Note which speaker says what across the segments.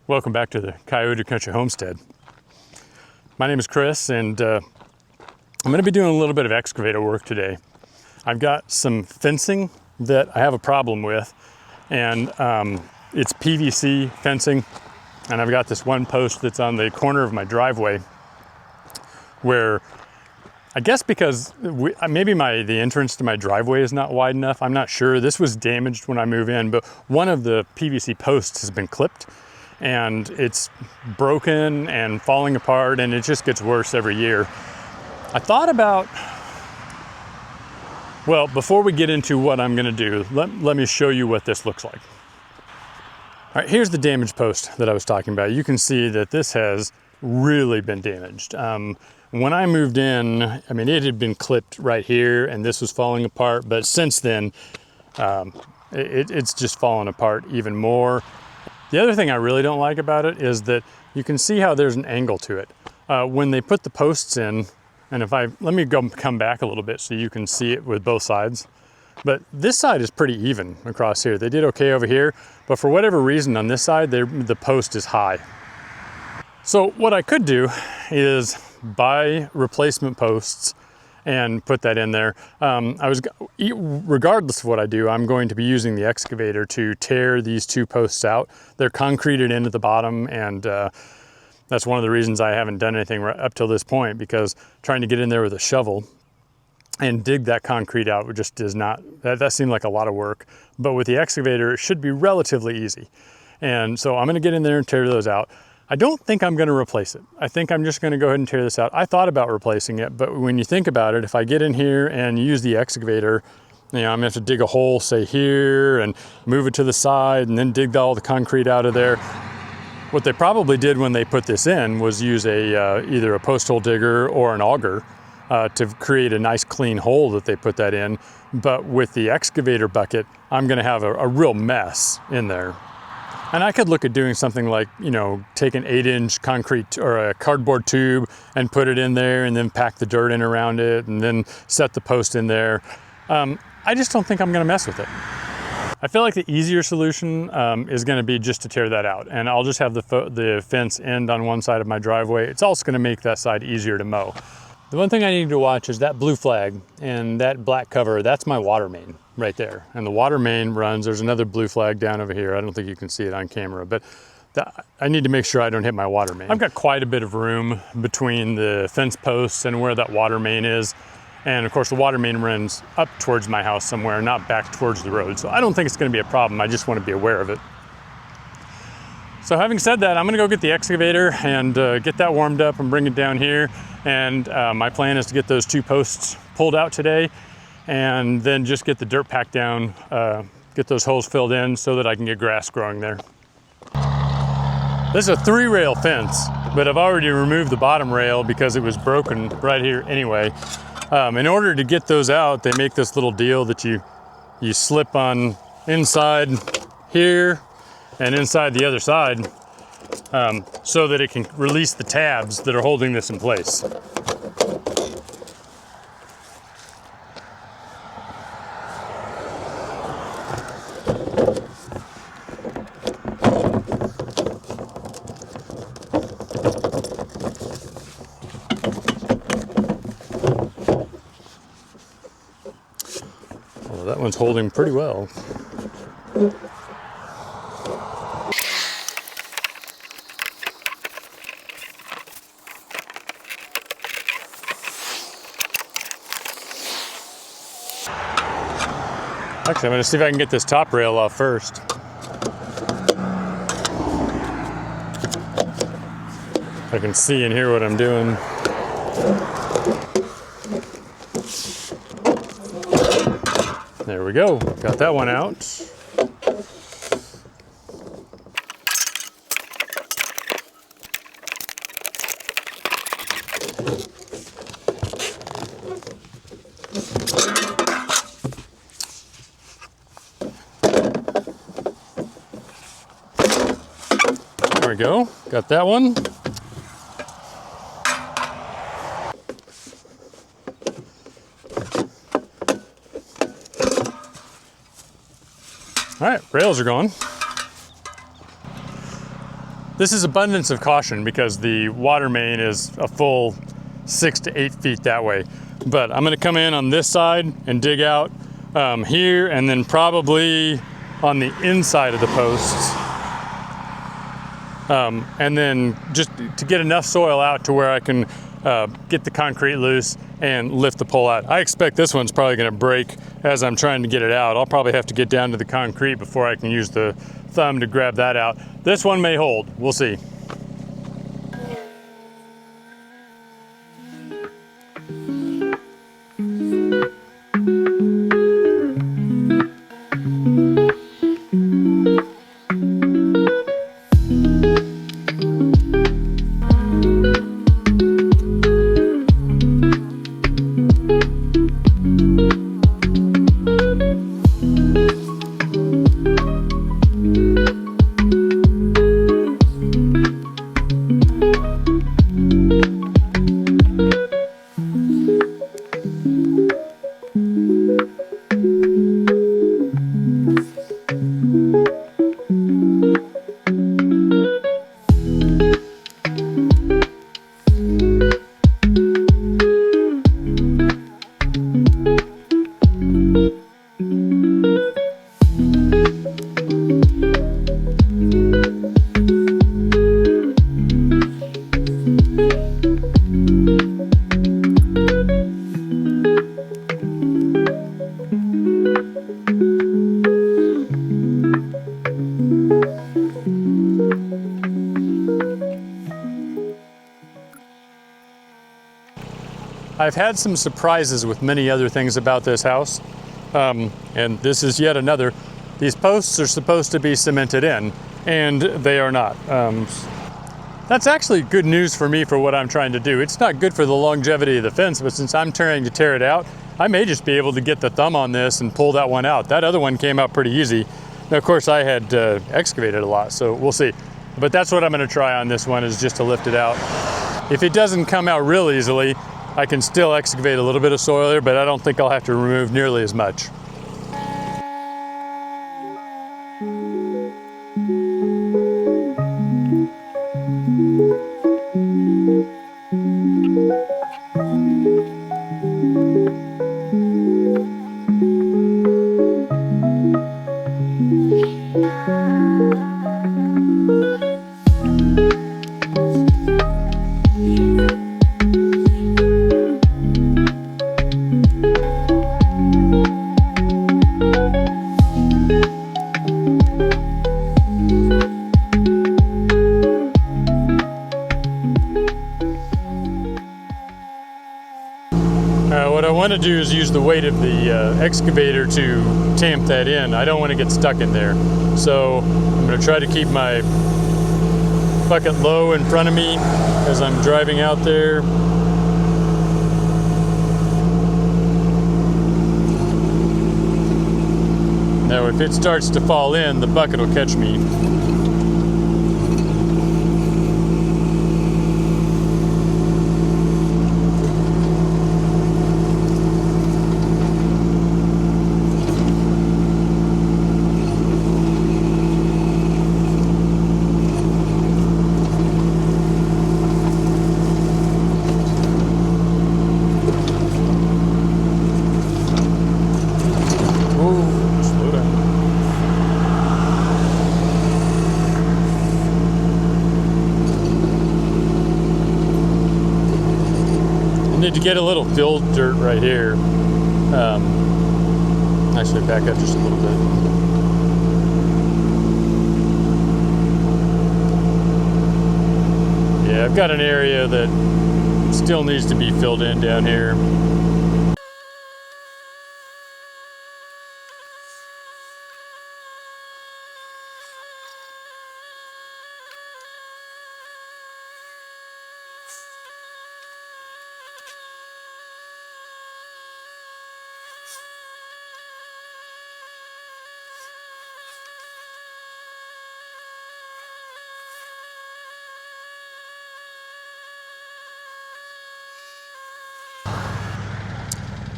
Speaker 1: Welcome back to the Coyote Country Homestead. My name is Chris, and I'm going to be doing a little bit of excavator work today. I've got some fencing that I have a problem with, and it's PVC fencing, and I've got this one post that's on the corner of my driveway where I guess because maybe the entrance to my driveway is not wide enough. I'm not sure. This was damaged when I moved in, but one of the PVC posts has been clipped and it's broken and falling apart, and it just gets worse every year. I thought about, well, before we get into what I'm gonna do, let me show you what this looks like. All right, here's the damaged post that I was talking about. You can see that this has really been damaged. When I moved in, I mean, it had been clipped right here and this was falling apart, but since then, it's just fallen apart even more. The other thing I really don't like about it is that you can see how there's an angle to it. When they put the posts in, and let me come back a little bit so you can see it with both sides. But this side is pretty even across here. They did okay over here, but for whatever reason on this side, the post is high. So what I could do is buy replacement posts and put that in there. Regardless of what I do, I'm going to be using the excavator to tear these two posts out. They're concreted into the bottom, and that's one of the reasons I haven't done anything up till this point, because trying to get in there with a shovel and dig that concrete out just does not, that seemed like a lot of work. But with the excavator, it should be relatively easy. And so I'm gonna get in there and tear those out. I don't think I'm gonna replace it. I think I'm just gonna go ahead and tear this out. I thought about replacing it, but when you think about it, if I get in here and use the excavator, you know, I'm gonna have to dig a hole, say here, and move it to the side, and then dig all the concrete out of there. What they probably did when they put this in was use either a post hole digger or an auger to create a nice clean hole that they put that in. But with the excavator bucket, I'm gonna have a real mess in there. And I could look at doing something like, you know, take an 8-inch concrete or a cardboard tube and put it in there and then pack the dirt in around it and then set the post in there. I just don't think I'm gonna mess with it. I feel like the easier solution is gonna be just to tear that out, and I'll just have the fence end on one side of my driveway. It's also gonna make that side easier to mow. The one thing I need to watch is that blue flag and that black cover. That's my water main right there. And the water main runs, there's another blue flag down over here. I don't think you can see it on camera, but I need to make sure I don't hit my water main. I've got quite a bit of room between the fence posts and where that water main is. And of course the water main runs up towards my house somewhere, not back towards the road. So I don't think it's gonna be a problem. I just wanna be aware of it. So having said that, I'm gonna go get the excavator and get that warmed up and bring it down here. And my plan is to get those two posts pulled out today and then just get the dirt packed down, get those holes filled in so that I can get grass growing there. This is a 3-rail fence, but I've already removed the bottom rail because it was broken right here anyway. In order to get those out, they make this little deal that you slip on inside here and inside the other side, so that it can release the tabs that are holding this in place. Well, that one's holding pretty well. Actually, I'm gonna see if I can get this top rail off first. I can see and hear what I'm doing. There we go, got that one out. There we go, got that one. All right, rails are gone. This is abundance of caution because the water main is a full 6 to 8 feet that way. But I'm gonna come in on this side and dig out here, and then probably on the inside of the posts. And then just to get enough soil out to where I can get the concrete loose and lift the pole out. I expect this one's probably gonna break as I'm trying to get it out. I'll probably have to get down to the concrete before I can use the thumb to grab that out. This one may hold, we'll see. I've had some surprises with many other things about this house, and this is yet another. These posts are supposed to be cemented in, and they are not. That's actually good news for me for what I'm trying to do. It's not good for the longevity of the fence, but since I'm trying to tear it out, I may just be able to get the thumb on this and pull that one out. That other one came out pretty easy. Now, of course, I had excavated a lot, so we'll see. But that's what I'm gonna try on this one, is just to lift it out. If it doesn't come out real easily, I can still excavate a little bit of soil there, but I don't think I'll have to remove nearly as much. What I want to do is use the weight of the excavator to tamp that in. I don't want to get stuck in there. So I'm going to try to keep my bucket low in front of me as I'm driving out there. Now if it starts to fall in, the bucket will catch me. Need to get a little filled dirt right here. Actually, back up just a little bit. Yeah, I've got an area that still needs to be filled in down here.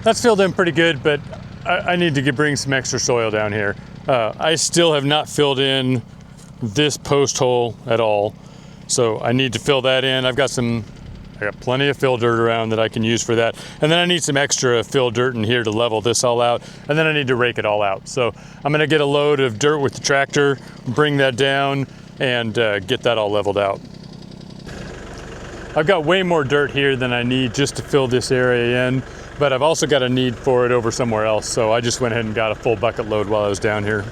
Speaker 1: That's filled in pretty good, but I need to bring some extra soil down here. I still have not filled in this post hole at all. So I need to fill that in. I got plenty of fill dirt around that I can use for that. And then I need some extra fill dirt in here to level this all out. And then I need to rake it all out. So I'm gonna get a load of dirt with the tractor, bring that down, and get that all leveled out. I've got way more dirt here than I need just to fill this area in, but I've also got a need for it over somewhere else. So I just went ahead and got a full bucket load while I was down here.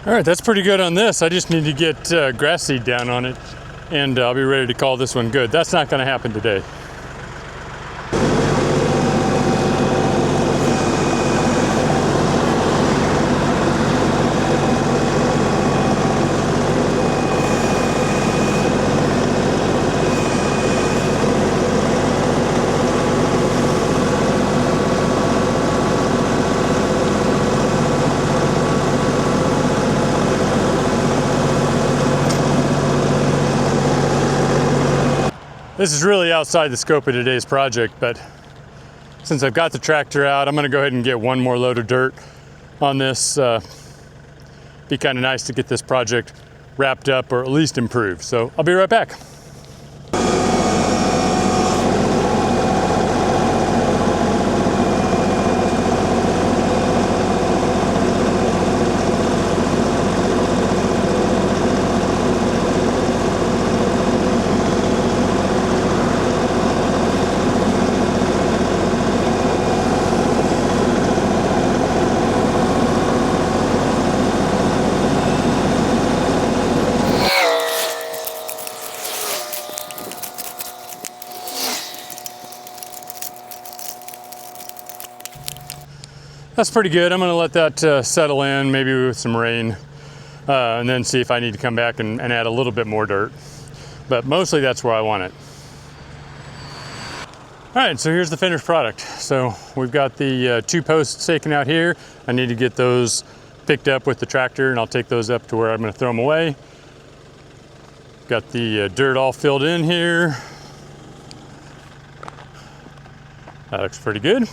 Speaker 1: All right, that's pretty good on this. I just need to get grass seed down on it, and I'll be ready to call this one good. That's not gonna happen today. This is really outside the scope of today's project, but since I've got the tractor out, I'm gonna go ahead and get one more load of dirt on this. Be kind of nice to get this project wrapped up or at least improved. So I'll be right back. That's pretty good. I'm gonna let that settle in, maybe with some rain, and then see if I need to come back and add a little bit more dirt. But mostly that's where I want it. All right, so here's the finished product. So we've got the 2 posts taken out here. I need to get those picked up with the tractor, and I'll take those up to where I'm gonna throw them away. Got the dirt all filled in here. That looks pretty good.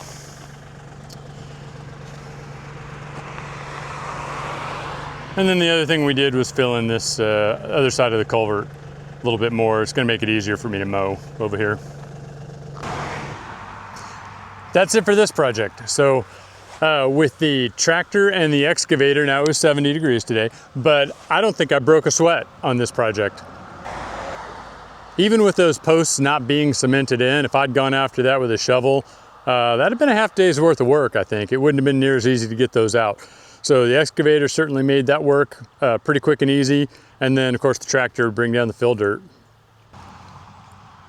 Speaker 1: And then the other thing we did was fill in this other side of the culvert a little bit more. It's gonna make it easier for me to mow over here. That's it for this project. So with the tractor and the excavator, now it was 70 degrees today, but I don't think I broke a sweat on this project. Even with those posts not being cemented in, if I'd gone after that with a shovel, that'd have been a half day's worth of work, I think. It wouldn't have been near as easy to get those out. So the excavator certainly made that work pretty quick and easy. And then of course the tractor would bring down the fill dirt.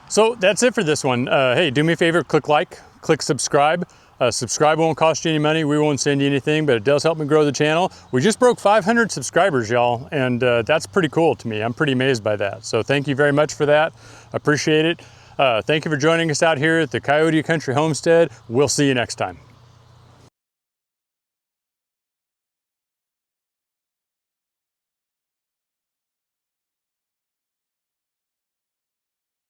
Speaker 1: So that's it for this one. Hey, do me a favor, click like, click subscribe. Subscribe won't cost you any money. We won't send you anything, but it does help me grow the channel. We just broke 500 subscribers, y'all, and that's pretty cool to me. I'm pretty amazed by that. So thank you very much for that. Appreciate it. Thank you for joining us out here at the Coyote Country Homestead. We'll see you next time.